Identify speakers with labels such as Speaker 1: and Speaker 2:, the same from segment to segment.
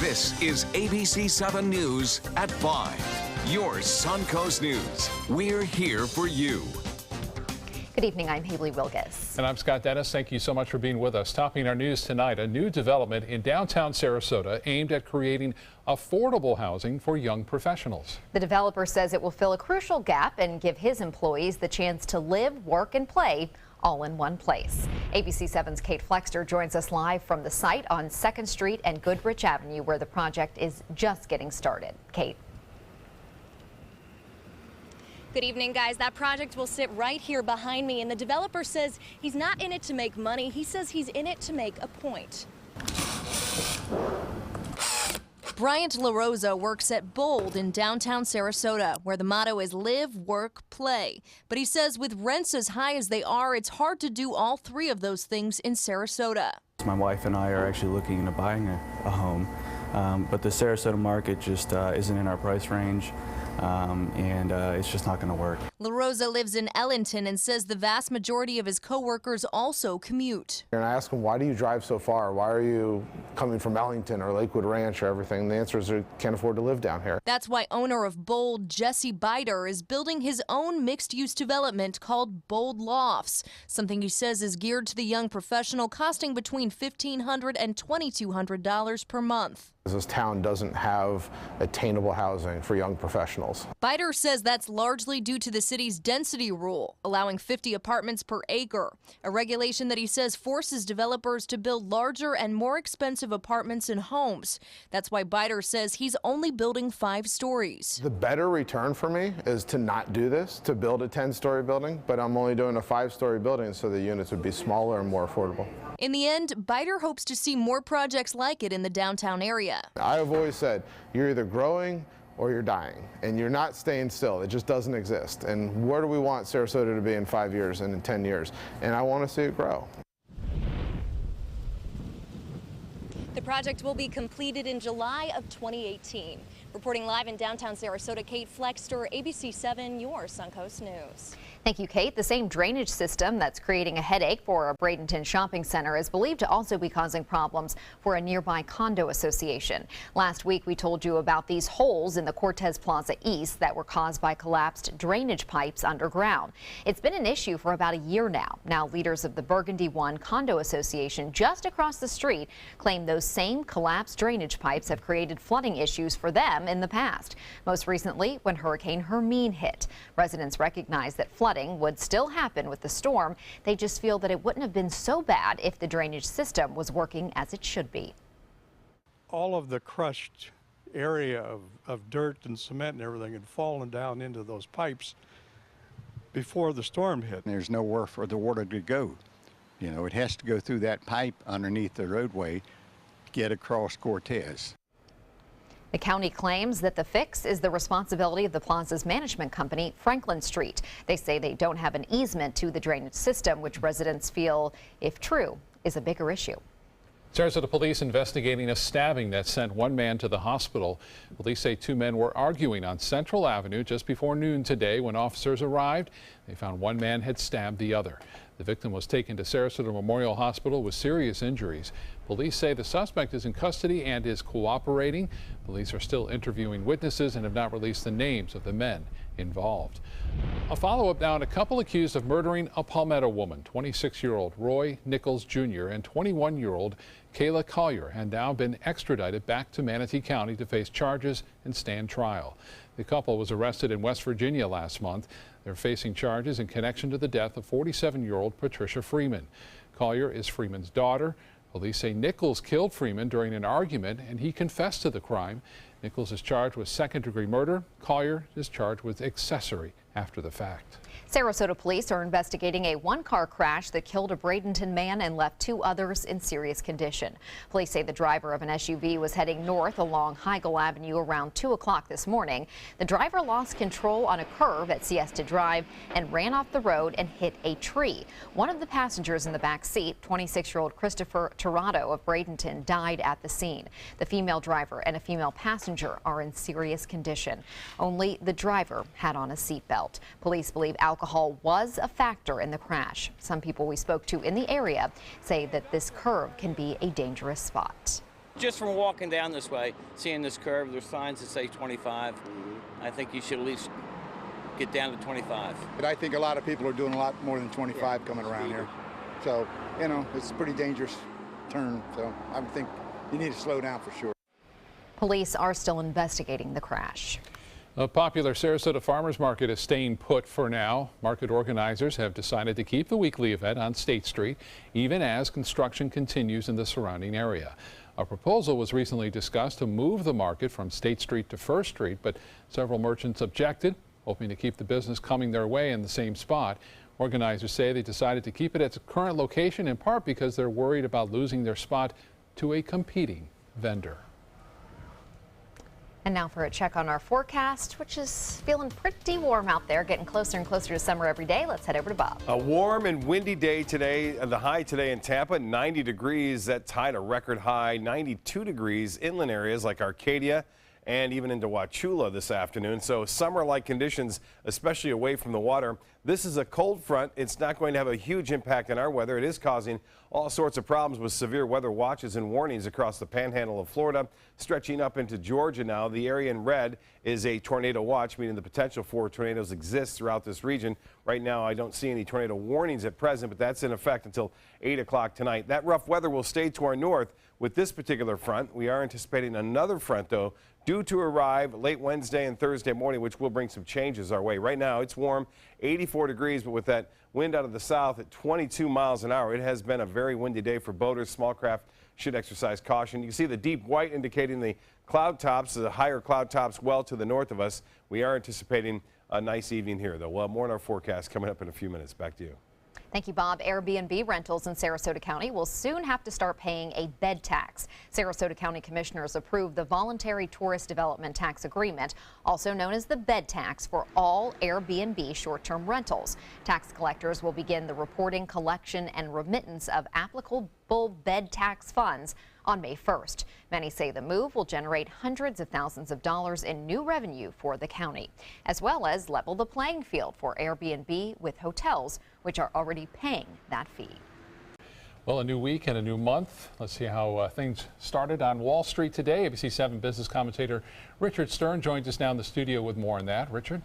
Speaker 1: This is ABC7 News at 5. Your Suncoast News. We're here for you.
Speaker 2: Good evening, I'm Haley Wilgus.
Speaker 3: And I'm Scott Dennis. Thank you so much for being with us. Topping our news tonight, a new development in downtown Sarasota aimed at creating affordable housing for young professionals.
Speaker 2: The developer says it will fill a crucial gap and give his employees the chance to live, work, and play all in one place. ABC7's Kate Flexter joins us live from the site on 2nd Street and Goodrich Avenue, where the project is just getting started. Kate.
Speaker 4: Good evening, guys. That project will sit right here behind me, and the developer says he's not in it to make money. He says he's in it to make a point. Bryant LaRosa works at Bold in downtown Sarasota, where the motto is live, work, play. But he says with rents as high as they are, it's hard to do all three of those things in Sarasota.
Speaker 5: My wife and I are actually looking into buying a home, but the Sarasota market just isn't in our price range. It's just not going to work. LaRosa lives in Ellington and says the vast majority of his coworkers also commute.
Speaker 6: And I ask him, why do you drive so far? Why are you coming from Ellington or Lakewood Ranch or everything? And the answer is they can't afford to live down here.
Speaker 4: That's why owner of Bold, Jesse Biter, is building his own mixed-use development called Bold Lofts, something he says is geared to the young professional, costing between $1,500 and $2,200 per month.
Speaker 6: This town doesn't have attainable housing for young professionals.
Speaker 4: Biter says that's largely due to the city's density rule, allowing 50 apartments per acre, a regulation that he says forces developers to build larger and more expensive apartments and homes. That's why Biter says he's only building 5 stories.
Speaker 6: The better return for me is to not do this, to build a 10-story building, but I'm only doing a 5-story building so the units would be smaller and more affordable.
Speaker 4: In the end, Biter hopes to see more projects like it in the downtown area.
Speaker 6: I have always said, you're either growing or you're dying, and you're not staying still. It just doesn't exist. And where do we want Sarasota to be in 5 years and in 10 years? And I want to see it grow.
Speaker 4: The project will be completed in July of 2018. Reporting live in downtown Sarasota, Kate Flexter, ABC7, your Suncoast News.
Speaker 2: Thank you, Kate. The same drainage system that's creating a headache for a Bradenton shopping center is believed to also be causing problems for a nearby condo association. Last week, we told you about these holes in the Cortez Plaza East that were caused by collapsed drainage pipes underground. It's been an issue for about a year now. Now, leaders of the Burgundy One Condo Association just across the street claim those same collapsed drainage pipes have created flooding issues for them in the past. Most recently, when Hurricane Hermine hit. Residents recognize that flooding would still happen with the storm. They just feel that it wouldn't have been so bad if the drainage system was working as it should be.
Speaker 7: All of the crushed area of dirt and cement and everything had fallen down into those pipes before the storm hit.
Speaker 8: There's nowhere for the water to go. You know, it has to go through that pipe underneath the roadway to get across Cortez.
Speaker 2: The county claims that the fix is the responsibility of the plaza's management company, Franklin Street. They say they don't have an easement to the drainage system, which residents feel, if true, is a bigger issue.
Speaker 3: Sarasota police investigating a stabbing that sent one man to the hospital. Police say 2 men were arguing on Central Avenue just before noon today. When officers arrived, they found one man had stabbed the other. The victim was taken to Sarasota Memorial Hospital with serious injuries. Police say the suspect is in custody and is cooperating. Police are still interviewing witnesses and have not released the names of the men involved. A follow-up now on a couple accused of murdering a Palmetto woman. 26-year-old Roy Nichols Jr. and 21-year-old Kayla Collier had now been extradited back to Manatee County to face charges and stand trial. The couple was arrested in West Virginia last month. They're facing charges in connection to the death of 47-year-old Patricia Freeman. Collier is Freeman's daughter. Police say Nichols killed Freeman during an argument and he confessed to the crime. Nichols is charged with second-degree murder. Collier is charged with accessory after the fact.
Speaker 2: Sarasota police are investigating a one-car crash that killed a Bradenton man and left 2 others in serious condition. Police say the driver of an SUV was heading north along Heigl Avenue around 2 o'clock this morning. The driver lost control on a curve at Siesta Drive and ran off the road and hit a tree. One of the passengers in the back seat, 26-year-old Christopher Tirado of Bradenton, died at the scene. The female driver and a female passenger are in serious condition. Only the driver had on a seatbelt. Police believe alcohol was a factor in the crash. Some people we spoke to in the area say that this curve can be a dangerous spot.
Speaker 9: Just from walking down this way, seeing this curve, there's signs that say 25. I think you should at least get down to 25.
Speaker 10: But I think a lot of people are doing a lot more than 25 coming around here. So, you know, it's a pretty dangerous turn. So I would think you need to slow down for sure.
Speaker 2: Police are still investigating the crash.
Speaker 3: The popular Sarasota Farmers Market is staying put for now. Market organizers have decided to keep the weekly event on State Street, even as construction continues in the surrounding area. A proposal was recently discussed to move the market from State Street to First Street, but several merchants objected, hoping to keep the business coming their way in the same spot. Organizers say they decided to keep it at its current location in part because they're worried about losing their spot to a competing vendor.
Speaker 2: And now for a check on our forecast, which is feeling pretty warm out there, getting closer and closer to summer every day. Let's head over to Bob.
Speaker 11: A warm and windy day today. The high today in Tampa, 90 degrees. That tied a record high, 92 degrees. Inland areas like Arcadia and even into Wauchula this afternoon. So summer-like conditions, especially away from the water. This is a cold front. It's not going to have a huge impact on our weather. It is causing all sorts of problems with severe weather watches and warnings across the panhandle of Florida, stretching up into Georgia now. The area in red is a tornado watch, meaning the potential for tornadoes exists throughout this region. Right now, I don't see any tornado warnings at present, but that's in effect until 8 o'clock tonight. That rough weather will stay to our north with this particular front. We are anticipating another front, though, due to arrive late Wednesday and Thursday morning, which will bring some changes our way. Right now, it's warm, 84 degrees, but with that wind out of the south at 22 miles an hour, it has been a very windy day for boaters. Small craft should exercise caution. You can see the deep white indicating the cloud tops, the higher cloud tops well to the north of us. We are anticipating a nice evening here, though. We'll have more in our forecast coming up in a few minutes. Back to you.
Speaker 2: Thank you, Bob. Airbnb rentals in Sarasota County will soon have to start paying a bed tax. Sarasota County commissioners approved the voluntary tourist development tax agreement, also known as the bed tax, for all Airbnb short-term rentals. Tax collectors will begin the reporting, collection, and remittance of applicable bed tax funds on May 1st. Many say the move will generate hundreds of thousands of dollars in new revenue for the county, as well as level the playing field for Airbnb with hotels, which are already paying that fee.
Speaker 3: Well, a new week and a new month. Let's see how things started on Wall Street today. ABC7 business commentator Richard Stern joins us now in the studio with more on that. Richard?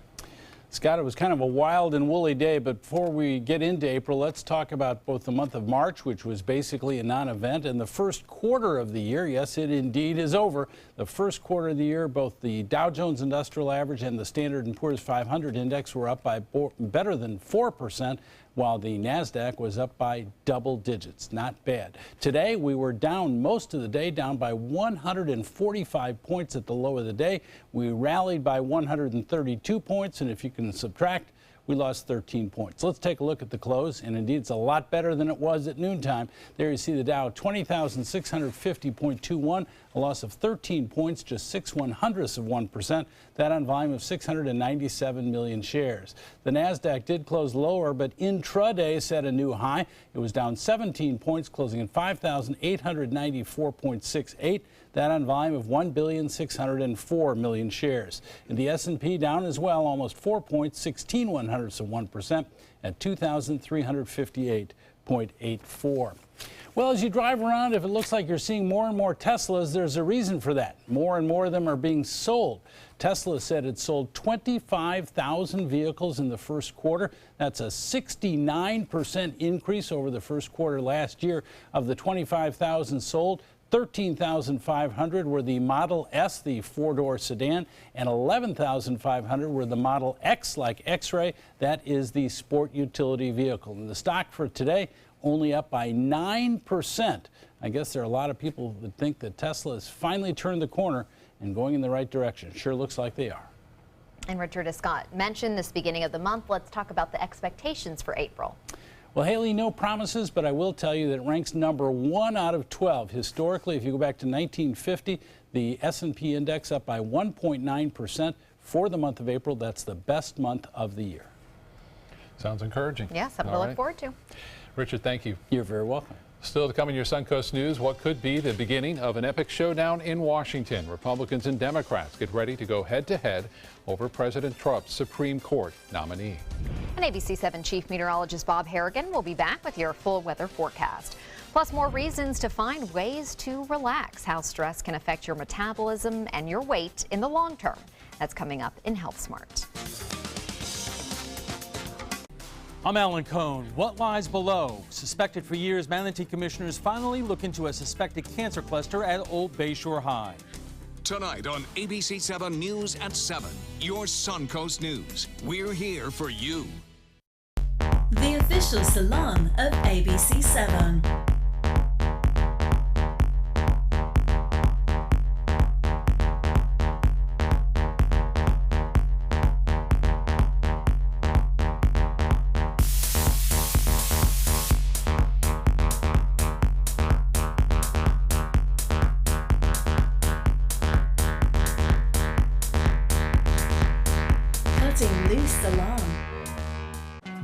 Speaker 12: Scott, it was kind of a wild and woolly day, but before we get into April, let's talk about both the month of March, which was basically a non-event, and the first quarter of the year. Yes, it indeed is over. The first quarter of the year, both the Dow Jones Industrial Average and the Standard & Poor's 500 index were up by better than 4%, while the NASDAQ was up by double digits. Not bad. Today, we were down most of the day, down by 145 points at the low of the day. We rallied by 132 points, and if you can subtract, we lost 13 points. Let's take a look at the close, and indeed it's a lot better than it was at noontime. There you see the Dow, 20,650.21, a loss of 13 points, just 0.06 of 1%. That on volume of 697 million shares. The NASDAQ did close lower, but intraday set a new high. It was down 17 points, closing at 5,894.68. That on volume of 1,604 million shares. And the S&P down as well, almost 4 points, 0.16 of 1% at 2,358.84. Well, as you drive around, if it looks like you're seeing more and more Teslas, there's a reason for that. More and more of them are being sold. Tesla said it sold 25,000 vehicles in the first quarter. That's a 69% increase over the first quarter last year. Of the 25,000 sold, 13,500 were the Model S, the four-door sedan, and 11,500 were the Model X, like X-Ray. That is the sport utility vehicle. And the stock for today only up by 9%. I guess there are a lot of people that think that Tesla has finally turned the corner and going in the right direction. Sure looks like they are.
Speaker 2: And Richard, as Scott mentioned this beginning of the month, let's talk about the expectations for April.
Speaker 12: Well, Haley, no promises, but I will tell you that it ranks number 1 out of 12. Historically, if you go back to 1950, the S&P index up by 1.9% for the month of April. That's the best month of the year.
Speaker 3: Sounds encouraging.
Speaker 2: Yeah, something to look forward to.
Speaker 3: Richard, thank you.
Speaker 12: You're very welcome.
Speaker 3: Still to come in your Suncoast News, what could be the beginning of an epic showdown in Washington. Republicans and Democrats get ready to go head-to-head over President Trump's Supreme Court nominee.
Speaker 2: And ABC7 Chief Meteorologist Bob Harrigan will be back with your full weather forecast. Plus, more reasons to find ways to relax, how stress can affect your metabolism and your weight in the long term. That's coming up in Health Smart.
Speaker 13: I'm Alan Cohn. What lies below? Suspected for years, Manatee commissioners finally look into a suspected cancer cluster at Old Bayshore High.
Speaker 1: Tonight on ABC7 News at 7, your Suncoast News. We're here for you.
Speaker 14: The official salon of ABC7.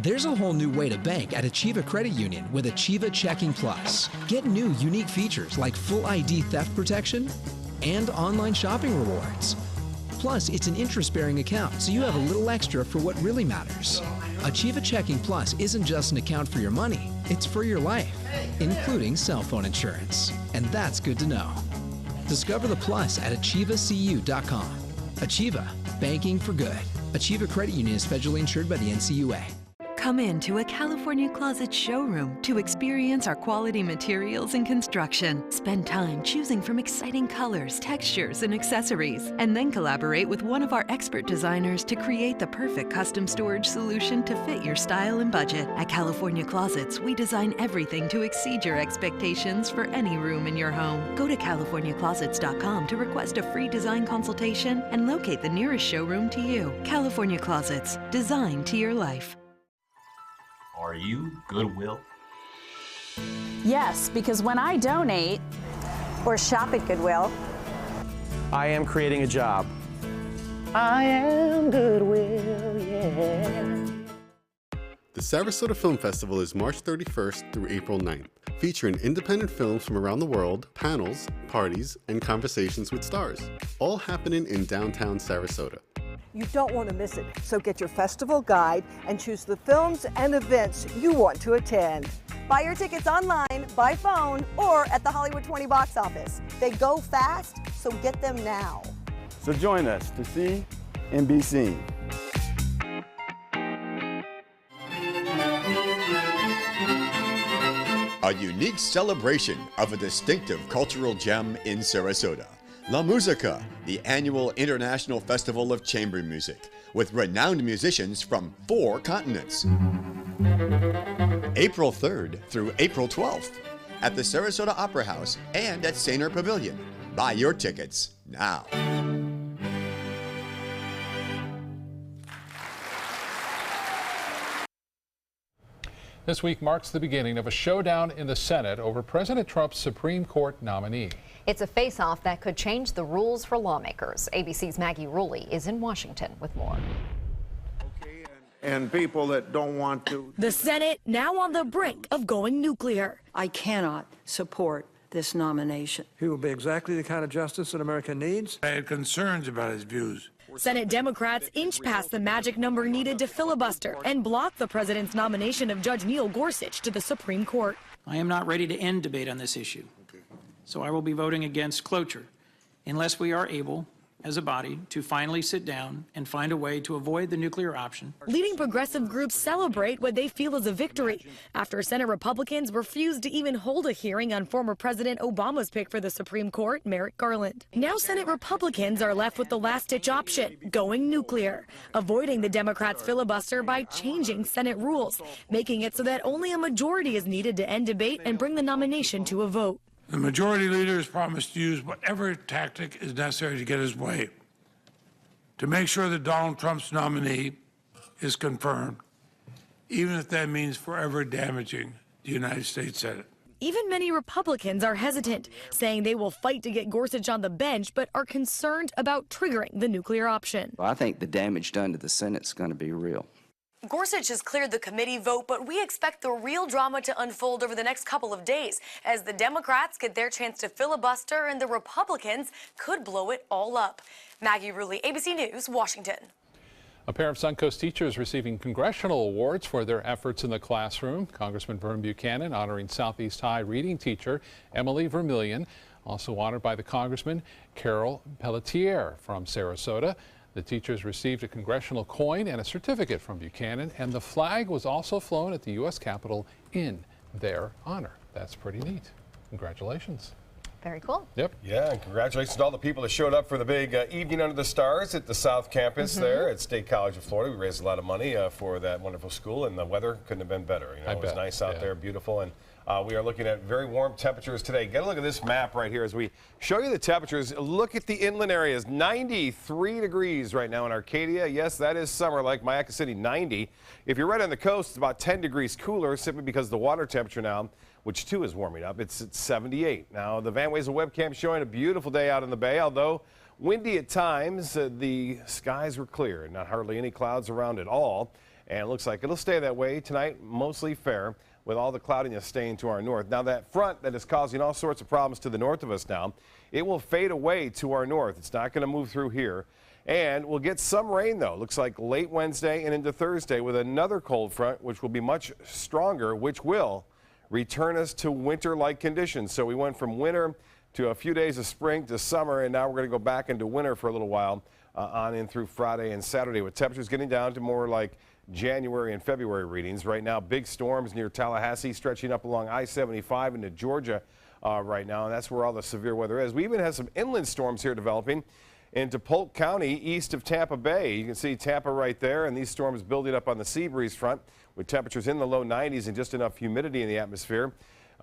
Speaker 15: There's a whole new way to bank at Achieva Credit Union with Achieva Checking Plus. Get new, unique features like full ID theft protection and online shopping rewards. Plus, it's an interest-bearing account, so you have a little extra for what really matters. Achieva Checking Plus isn't just an account for your money, it's for your life, including cell phone insurance. And that's good to know. Discover the plus at achievacu.com. Achieva, banking for good. Achieva Credit Union is federally insured by the NCUA.
Speaker 16: Come into a California Closet showroom to experience our quality materials and construction. Spend time choosing from exciting colors, textures, and accessories, and then collaborate with one of our expert designers to create the perfect custom storage solution to fit your style and budget. At California Closets, we design everything to exceed your expectations for any room in your home. Go to CaliforniaClosets.com to request a free design consultation and locate the nearest showroom to you. California Closets, designed to your life.
Speaker 17: Are you Goodwill?
Speaker 18: Yes, because when I donate or shop at Goodwill,
Speaker 19: I am creating a job.
Speaker 20: I am Goodwill, yeah.
Speaker 21: The Sarasota Film Festival is March 31st through April 9th, featuring independent films from around the world, panels, parties, and conversations with stars, all happening in downtown Sarasota.
Speaker 22: You don't want to miss it, so get your festival guide and choose the films and events you want to attend.
Speaker 23: Buy your tickets online, by phone, or at the Hollywood 20 box office. They go fast, so get them now.
Speaker 24: So join us to see and be seen.
Speaker 25: A unique celebration of a distinctive cultural gem in Sarasota. La Musica, the annual International Festival of Chamber Music, with renowned musicians from 4 continents. April 3rd through April 12th at the Sarasota Opera House and at Sainer Pavilion. Buy your tickets now.
Speaker 3: This week marks the beginning of a showdown in the Senate over President Trump's Supreme Court nominee.
Speaker 2: It's a face-off that could change the rules for lawmakers. ABC's Maggie Rulli is in Washington with more.
Speaker 26: And people that don't want to.
Speaker 27: The Senate now on the brink of going nuclear.
Speaker 28: I cannot support this nomination.
Speaker 29: He will be exactly the kind of justice that America needs.
Speaker 30: I had concerns about his views.
Speaker 27: Senate Democrats inch past the magic number needed to filibuster and block the president's nomination of Judge Neil Gorsuch to the Supreme Court.
Speaker 31: I am not ready to end debate on this issue. So I will be voting against cloture unless we are able, as a body, to finally sit down and find a way to avoid the nuclear option.
Speaker 27: Leading progressive groups celebrate what they feel is a victory after Senate Republicans refused to even hold a hearing on former President Obama's pick for the Supreme Court, Merrick Garland. Now Senate Republicans are left with the last-ditch option, going nuclear, avoiding the Democrats' filibuster by changing Senate rules, making it so that only a majority is needed to end debate and bring the nomination to a vote.
Speaker 30: The majority leader has promised to use whatever tactic is necessary to get his way, to make sure that Donald Trump's nominee is confirmed, even if that means forever damaging the United States Senate.
Speaker 27: Even many Republicans are hesitant, saying they will fight to get Gorsuch on the bench, but are concerned about triggering the nuclear option.
Speaker 32: I think the damage done to the Senate is going to be real.
Speaker 27: Gorsuch has cleared the committee vote, but we expect the real drama to unfold over the next couple of days as the Democrats get their chance to filibuster and the Republicans could blow it all up. Maggie Rulli, ABC News, Washington.
Speaker 3: A pair of Suncoast teachers receiving congressional awards for their efforts in the classroom. Congressman Vern Buchanan honoring Southeast High reading teacher Emily Vermillion. Also honored by the Congressman Carol Pelletier from Sarasota. The teachers received a congressional coin and a certificate from Buchanan, and the flag was also flown at the U.S. Capitol in their honor. That's pretty neat. Congratulations.
Speaker 2: Very cool.
Speaker 3: Yep.
Speaker 1: Yeah, and congratulations to all the people that showed up for the big Evening Under the Stars at the South Campus there at State College of Florida. We raised a lot of money for that wonderful school, and the weather couldn't have been better. You know, it was nice out there, beautiful, and we are looking at very warm temperatures today. Get a look at this map right here as we show you the temperatures. Look at the inland areas. 93 degrees right now in Arcadia. Yes, that is summer, like Mayaca City, 90. If you're right on the coast, it's about 10 degrees cooler simply because the water temperature now, which too is warming up, it's at 78. Now, the Van Wezel webcam showing a beautiful day out in the bay, although windy at times. The skies were clear, not hardly any clouds around at all. And it looks like it'll stay that way tonight, mostly fair, with all the cloudiness staying to our north. Now, that front that is causing all sorts of problems to the north of us now, it will fade away to our north. It's not going to move through here. And we'll get some rain, though. Looks like late Wednesday and into Thursday with another cold front, which will be much stronger, which will return us to winter-like conditions. So we went from winter to a few days of spring to summer, and now we're going to go back into winter for a little while on in through Friday and Saturday, with temperatures getting down to more like January and February readings. Right now, big storms near Tallahassee stretching up along I-75 into Georgia right now, and that's where all the severe weather is. We even have some inland storms here developing into Polk County east of Tampa Bay. You can see Tampa right there, and these storms building up on the sea breeze front with temperatures in the low 90s and just enough humidity in the atmosphere.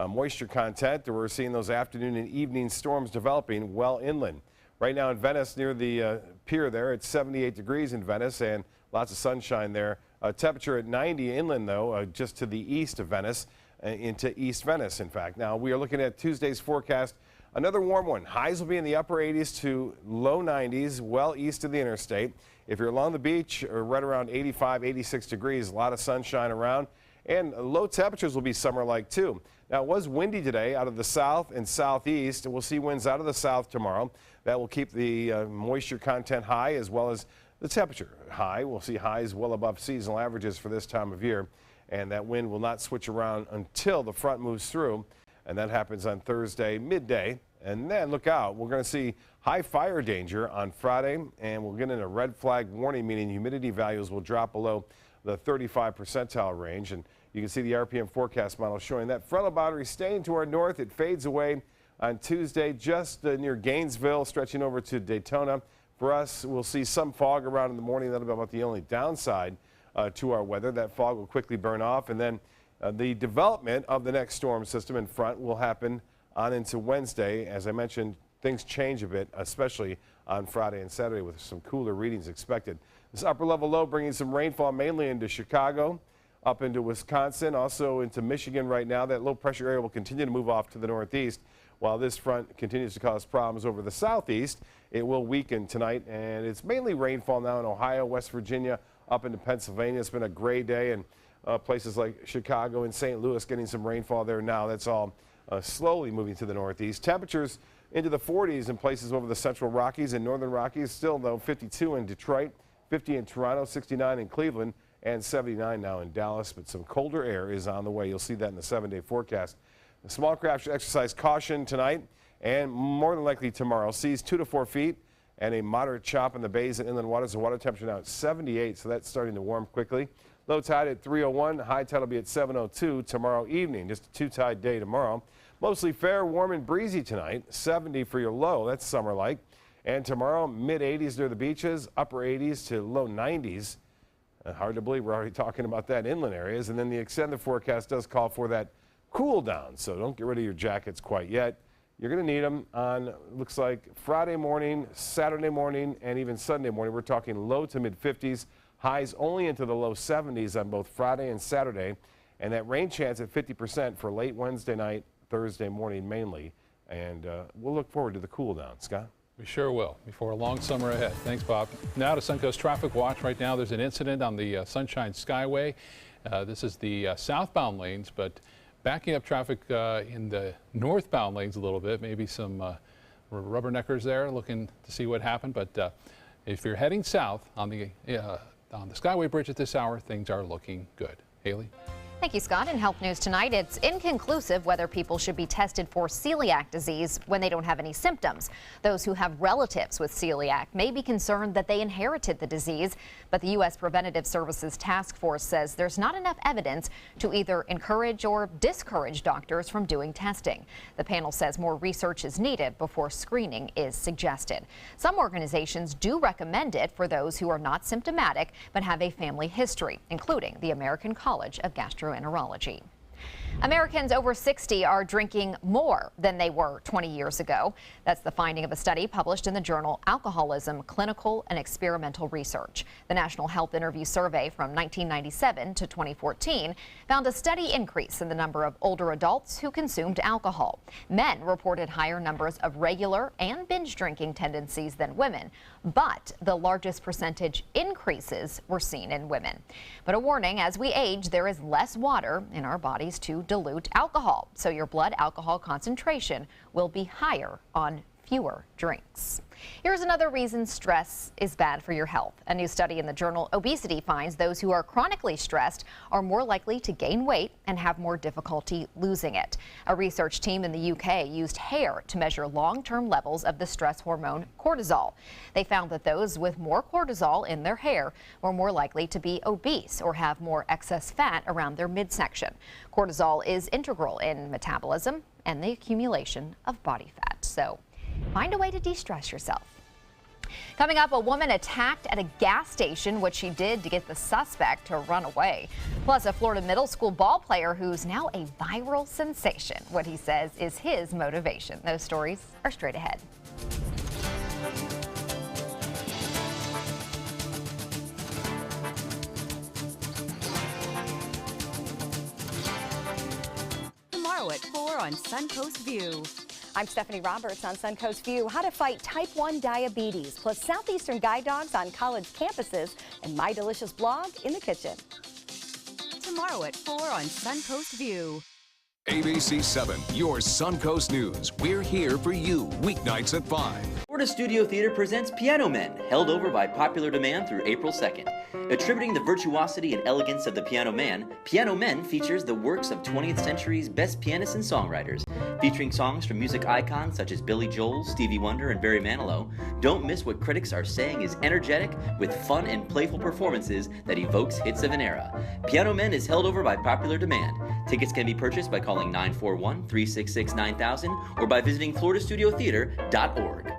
Speaker 1: Moisture content, we're seeing those afternoon and evening storms developing well inland. Right now in Venice near the pier there, it's 78 degrees in Venice and lots of sunshine there. Temperature at 90 inland, though, just to the east of Venice, into East Venice, in fact. Now, we are looking at Tuesday's forecast. Another warm one. Highs will be in the upper 80s to low 90s, well east of the interstate. If you're along the beach, right around 85, 86 degrees, a lot of sunshine around. And low temperatures will be summer-like, too. Now, it was windy today out of the south and southeast, and we'll see winds out of the south tomorrow. That will keep the moisture content high as well as the temperature high. We'll see highs well above seasonal averages for this time of year, and that wind will not switch around until the front moves through, and that happens on Thursday midday. And then look out, we're going to see high fire danger on Friday, and we'll get in a red flag warning, meaning humidity values will drop below the 35 percentile range. And you can see the RPM forecast model showing that frontal boundary staying to our north. It fades away on Tuesday just near Gainesville, stretching over to Daytona. For us, we'll see some fog around in the morning. That'll be about the only downside to our weather. That fog will quickly burn off, and then the development of the next storm system in front will happen on into Wednesday. As I mentioned, things change a bit, especially on Friday and Saturday with some cooler readings expected. This upper level low bringing some rainfall mainly into Chicago, up into Wisconsin, also into Michigan right now. That low pressure area will continue to move off to the northeast. While this front continues to cause problems over the southeast, it will weaken tonight, and it's mainly rainfall now in Ohio, West Virginia, up into Pennsylvania. It's been a gray day, and places like Chicago and St. Louis getting some rainfall there now. That's all slowly moving to the northeast. Temperatures into the 40s in places over the central Rockies and northern Rockies. Still, though, 52 in Detroit, 50 in Toronto, 69 in Cleveland, and 79 now in Dallas. But some colder air is on the way. You'll see that in the 7-day forecast. The small craft should exercise caution tonight and more than likely tomorrow. Seas 2 to 4 feet and a moderate chop in the bays and inland waters. The water temperature now at 78, so that's starting to warm quickly. Low tide at 3:01. High tide will be at 7:02 tomorrow evening. Just a two-tide day tomorrow. Mostly fair, warm and breezy tonight. 70 for your low. That's summer-like. And tomorrow, mid-80s near the beaches, upper 80s to low 90s. Hard to believe we're already talking about that inland areas. And then the extended forecast does call for that cool down, so don't get rid of your jackets quite yet. You're going to need them on, looks like, Friday morning, Saturday morning, and even Sunday morning. We're talking low to mid-50s, highs only into the low 70s on both Friday and Saturday, and that rain chance at 50% for late Wednesday night, Thursday morning mainly. And we'll look forward to the cool down. Scott?
Speaker 3: We sure will, before a long summer ahead. Thanks, Bob. Now to Suncoast Traffic Watch. Right now, there's an incident on the Sunshine Skyway. This is the southbound lanes, but backing up traffic in the northbound lanes a little bit. Maybe some rubberneckers there looking to see what happened. But if you're heading south on the on the Skyway Bridge at this hour, things are looking good. Haley?
Speaker 2: Thank you, Scott. In health news tonight, it's inconclusive whether people should be tested for celiac disease when they don't have any symptoms. Those who have relatives with celiac may be concerned that they inherited the disease, but the U.S. Preventative Services Task Force says there's not enough evidence to either encourage or discourage doctors from doing testing. The panel says more research is needed before screening is suggested. Some organizations do recommend it for those who are not symptomatic but have a family history, including the American College of Gastroenterology. Americans over 60 are drinking more than they were 20 years ago. That's the finding of a study published in the journal Alcoholism, Clinical and Experimental Research. The National Health Interview Survey from 1997 to 2014 found a steady increase in the number of older adults who consumed alcohol. Men reported higher numbers of regular and binge drinking tendencies than women, but the largest percentage increases were seen in women. But a warning, as we age, there is less water in our bodies to dilute alcohol, so your blood alcohol concentration will be higher on fewer drinks. Here's another reason stress is bad for your health. A new study in the journal Obesity finds those who are chronically stressed are more likely to gain weight and have more difficulty losing it. A research team in the UK used hair to measure long-term levels of the stress hormone cortisol. They found that those with more cortisol in their hair were more likely to be obese or have more excess fat around their midsection. Cortisol is integral in metabolism and the accumulation of body fat. So find a way to de-stress yourself. Coming up, a woman attacked at a gas station, what she did to get the suspect to run away. Plus, a Florida middle school ball player who's now a viral sensation. What he says is his motivation. Those stories are straight ahead.
Speaker 4: Tomorrow at 4 on Suncoast View.
Speaker 23: I'm Stephanie Roberts on Suncoast View. How to fight type 1 diabetes, plus Southeastern guide dogs on college campuses, and my delicious blog in the kitchen.
Speaker 4: Tomorrow at 4 on Suncoast View.
Speaker 5: ABC7, your Suncoast News. We're here for you, weeknights at 5.
Speaker 6: Florida Studio Theater presents Piano Men, held over by popular demand through April 2nd. Attributing the virtuosity and elegance of the Piano Man, Piano Men features the works of 20th century's best pianists and songwriters. Featuring songs from music icons such as Billy Joel, Stevie Wonder, and Barry Manilow, don't miss what critics are saying is energetic, with fun and playful performances that evokes hits of an era. Piano Men is held over by popular demand. Tickets can be purchased by calling 941-366-9000 or by visiting floridastudiotheater.org.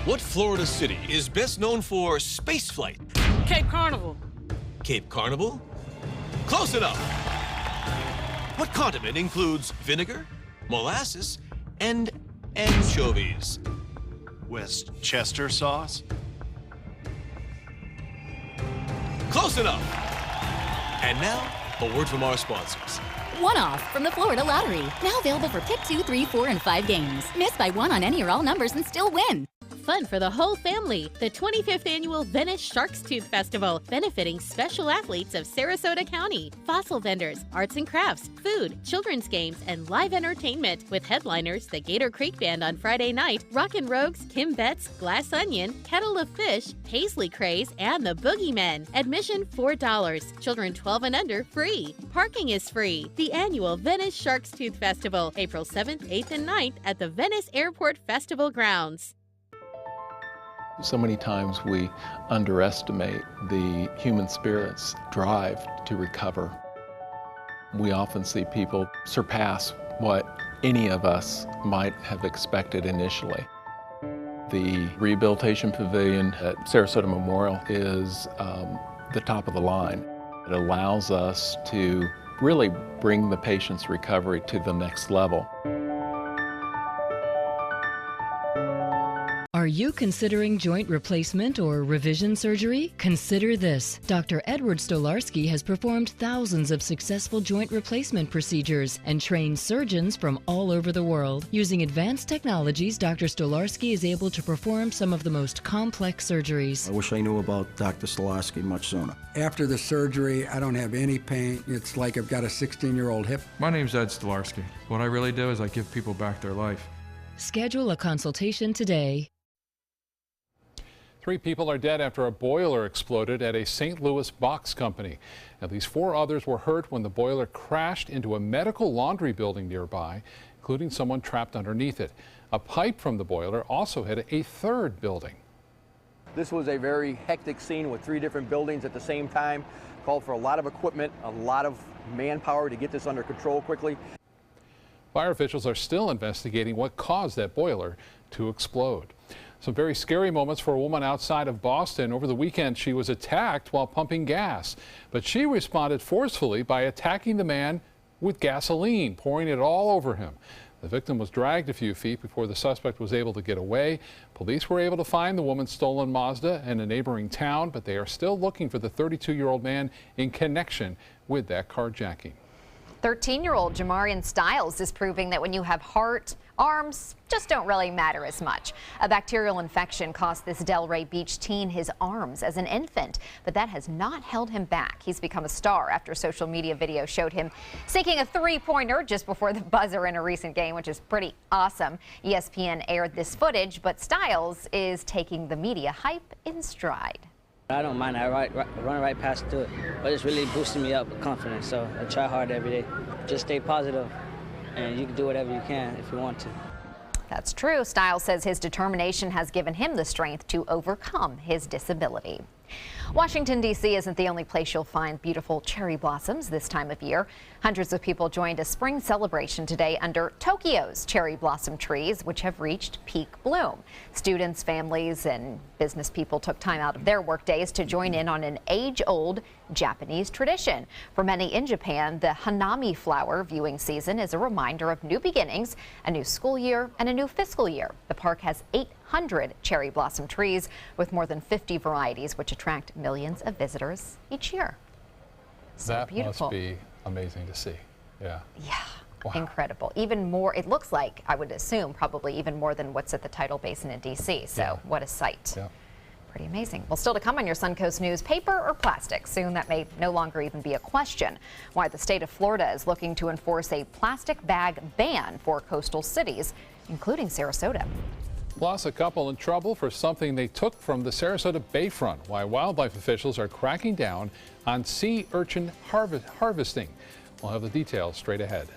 Speaker 7: What Florida city is best known for spaceflight?
Speaker 8: Cape Carnival.
Speaker 7: Cape Carnival? Close enough. What condiment includes vinegar, molasses, and anchovies?
Speaker 9: Westchester sauce?
Speaker 7: Close enough. And now, a word from our sponsors.
Speaker 10: One-off from the Florida Lottery. Now available for pick 2, 3, 4, and 5 games. Miss by one on any or all numbers and still win.
Speaker 11: Fun for the whole family. The 25th Annual Venice Shark's Tooth Festival, benefiting special athletes of Sarasota County. Fossil vendors, arts and crafts, food, children's games, and live entertainment. With headliners, the Gator Creek Band on Friday night, Rockin' Rogues, Kim Betts, Glass Onion, Kettle of Fish, Paisley Craze, and the Boogeymen. Admission $4. Children 12 and under free. Parking is free. The annual Venice Shark's Tooth Festival, April 7th, 8th, and 9th at the Venice Airport Festival grounds.
Speaker 12: So many times we underestimate the human spirit's drive to recover. We often see people surpass what any of us might have expected initially. The Rehabilitation Pavilion at Sarasota Memorial is the top of the line. It allows us to really bring the patient's recovery to the next level.
Speaker 13: Are you considering joint replacement or revision surgery? Consider this. Dr. Edward Stolarski has performed thousands of successful joint replacement procedures and trained surgeons from all over the world. Using advanced technologies, Dr. Stolarski is able to perform some of the most complex surgeries.
Speaker 14: I wish I knew about Dr. Stolarski much sooner.
Speaker 15: After the surgery, I don't have any pain. It's like I've got a 16-year-old hip.
Speaker 33: My name's Ed Stolarski. What I really do is I give people back their life.
Speaker 13: Schedule a consultation today.
Speaker 3: 3 people are dead after a boiler exploded at a St. Louis box company. At least 4 others were hurt when the boiler crashed into a medical laundry building nearby, including someone trapped underneath it. A pipe from the boiler also hit a 3rd building.
Speaker 8: This was a very hectic scene with 3 different buildings at the same time. Called for a lot of equipment, a lot of manpower to get this under control quickly.
Speaker 3: Fire officials are still investigating what caused that boiler to explode. Some very scary moments for a woman outside of Boston. Over the weekend, she was attacked while pumping gas, but she responded forcefully by attacking the man with gasoline, pouring it all over him. The victim was dragged a few feet before the suspect was able to get away. Police were able to find the woman's stolen Mazda in a neighboring town, but they are still looking for the 32-year-old man in connection with that carjacking.
Speaker 2: 13-year-old Jamarian Stiles is proving that when you have heart, arms just don't really matter as much. A bacterial infection cost this Delray Beach teen his arms as an infant, but that has not held him back. He's become a star after a social media video showed him sinking a 3-pointer just before the buzzer in a recent game, which is pretty awesome. ESPN aired this footage, but Stiles is taking the media hype in stride.
Speaker 16: I don't mind. I run right past to it, but it's really boosting me up with confidence. So I try hard every day. Just stay positive, and you can do whatever you can if you want to.
Speaker 2: That's true. Stiles says his determination has given him the strength to overcome his disability. Washington, D.C. isn't the only place you'll find beautiful cherry blossoms this time of year. Hundreds of people joined a spring celebration today under Tokyo's cherry blossom trees, which have reached peak bloom. Students, families, and business people took time out of their work days to join in on an age-old Japanese tradition. For many in Japan, the Hanami flower viewing season is a reminder of new beginnings, a new school year, and a new fiscal year. The park has 800 cherry blossom trees with more than 50 varieties, which attract millions of visitors each year. So
Speaker 3: that
Speaker 2: beautiful.
Speaker 3: Must be amazing to see. Yeah.
Speaker 2: Yeah.
Speaker 3: Wow.
Speaker 2: Incredible. Even more, it looks like, I would assume, probably even more than what's at the Tidal Basin in D.C. So
Speaker 3: Yeah.
Speaker 2: what a sight.
Speaker 3: Yeah.
Speaker 2: Pretty amazing. Well, still to come on your Suncoast News, paper or plastic? Soon that may no longer even be a question. Why the state of Florida is looking to enforce a plastic bag ban for coastal cities, including Sarasota.
Speaker 3: Plus, a couple in trouble for something they took from the Sarasota Bayfront. Why wildlife officials are cracking down on sea urchin harvesting. We'll have the details straight ahead.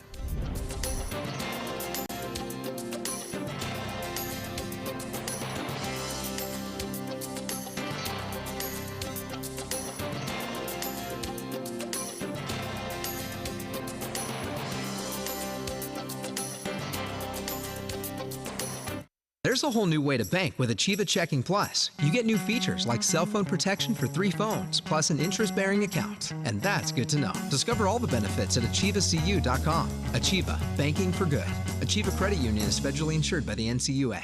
Speaker 17: There's a whole new way to bank with Achieva Checking Plus. You get new features like cell phone protection for 3 phones, plus an interest-bearing account. And that's good to know. Discover all the benefits at achievacu.com. Achieva, banking for good. Achieva Credit Union is federally insured by the NCUA.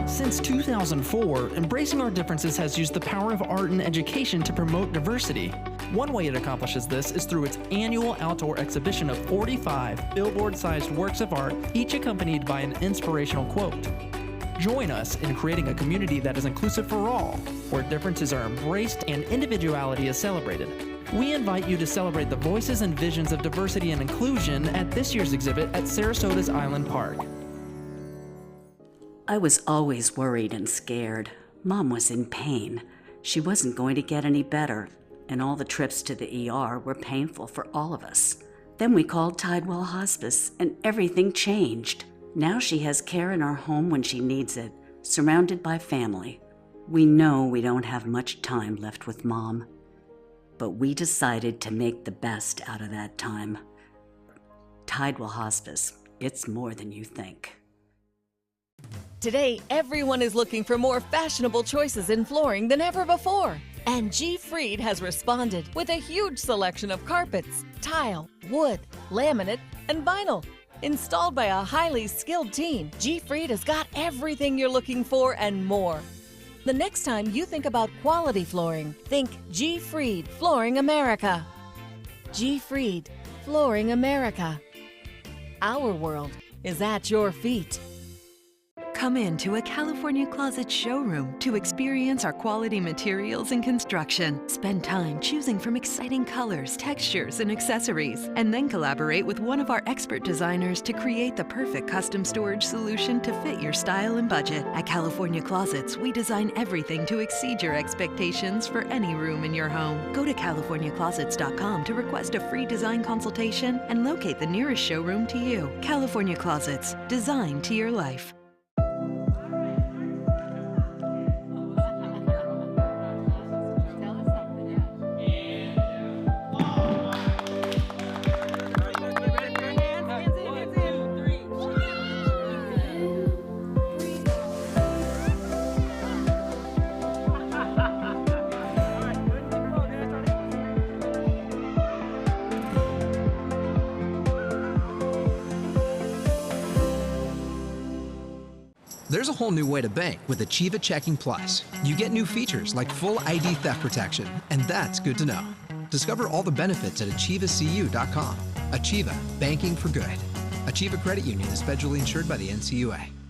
Speaker 18: Since 2004, Embracing Our Differences has used the power of art and education to promote diversity. One way it accomplishes this is through its annual outdoor exhibition of 45 billboard-sized works of art, each accompanied by an inspirational quote. Join us in creating a community that is inclusive for all, where differences are embraced and individuality is celebrated. We invite you to celebrate the voices and visions of diversity and inclusion at this year's exhibit at Sarasota's Island Park.
Speaker 19: I was always worried and scared. Mom was in pain. She wasn't going to get any better, and all the trips to the ER were painful for all of us. Then we called Tidewell Hospice, and everything changed. Now she has care in our home when she needs it, surrounded by family. We know we don't have much time left with Mom, but we decided to make the best out of that time. Tidewell Hospice, it's more than you think.
Speaker 27: Today, everyone is looking for more fashionable choices in flooring than ever before. And G. Fried has responded with a huge selection of carpets, tile, wood, laminate, and vinyl. Installed by a highly skilled team, G. Fried has got everything you're looking for and more. The next time you think about quality flooring, think G. Fried Flooring America. G. Fried Flooring America. Our world is at your feet.
Speaker 1: Come into a California Closet showroom to experience our quality materials and construction. Spend time choosing from exciting colors, textures, and accessories, and then collaborate with one of our expert designers to create the perfect custom storage solution to fit your style and budget. At California Closets, we design everything to exceed your expectations for any room in your home. Go to CaliforniaClosets.com to request a free design consultation and locate the nearest showroom to you. California Closets, designed to your life.
Speaker 17: There's a whole new way to bank with Achieva Checking Plus. You get new features like full ID theft protection, and that's good to know. Discover all the benefits at achievacu.com. Achieva, banking for good. Achieva Credit Union is federally insured by the NCUA.